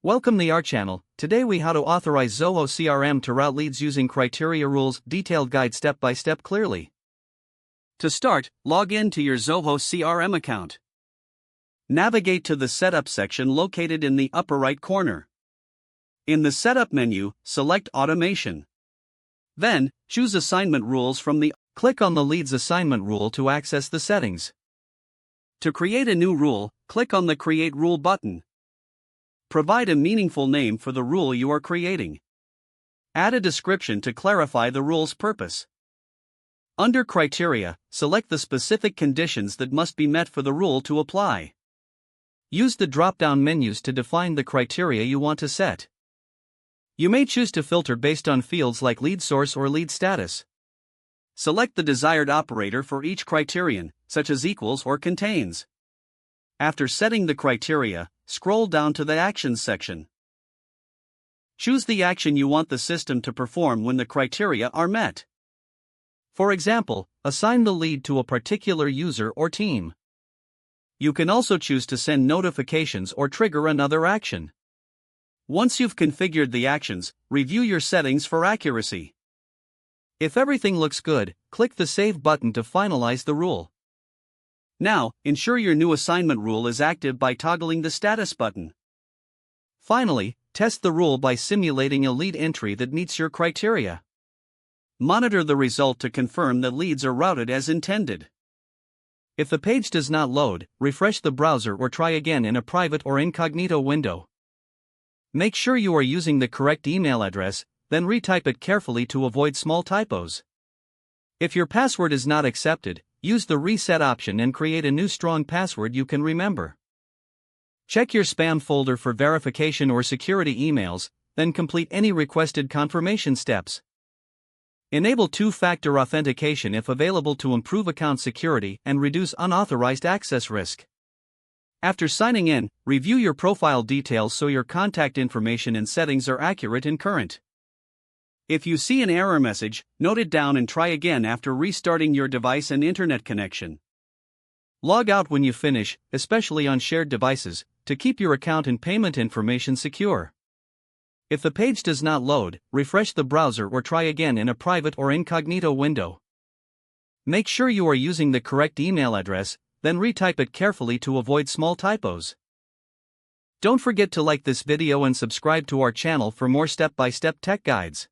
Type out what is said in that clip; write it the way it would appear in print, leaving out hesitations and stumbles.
Welcome to our channel. Today we how to authorize Zoho CRM to route leads using criteria rules, detailed guide step by step clearly. To start, log in to your Zoho CRM account. Navigate to the Setup section located in the upper right corner. In the Setup menu, select Automation. Then, choose Assignment Rules from the click on the Leads Assignment rule to access the settings. To create a new rule, click on the Create Rule button. Provide a meaningful name for the rule you are creating. Add a description to clarify the rule's purpose. Under Criteria, select the specific conditions that must be met for the rule to apply. Use the drop-down menus to define the criteria you want to set. You may choose to filter based on fields like lead source or lead status. Select the desired operator for each criterion, such as equals or contains. After setting the criteria, scroll down to the Actions section. Choose the action you want the system to perform when the criteria are met. For example, assign the lead to a particular user or team. You can also choose to send notifications or trigger another action. Once you've configured the actions, review your settings for accuracy. If everything looks good, click the Save button to finalize the rule. Now, ensure your new assignment rule is active by toggling the Status button. Finally, test the rule by simulating a lead entry that meets your criteria. Monitor the result to confirm that leads are routed as intended. If the page does not load, refresh the browser or try again in a private or incognito window. Make sure you are using the correct email address, then retype it carefully to avoid small typos. If your password is not accepted, use the Reset option and create a new strong password you can remember. Check your spam folder for verification or security emails, then complete any requested confirmation steps. Enable two-factor authentication if available to improve account security and reduce unauthorized access risk. After signing in, review your profile details so your contact information and settings are accurate and current. If you see an error message, note it down and try again after restarting your device and internet connection. Log out when you finish, especially on shared devices, to keep your account and payment information secure. If the page does not load, refresh the browser or try again in a private or incognito window. Make sure you are using the correct email address, then retype it carefully to avoid small typos. Don't forget to like this video and subscribe to our channel for more step-by-step tech guides.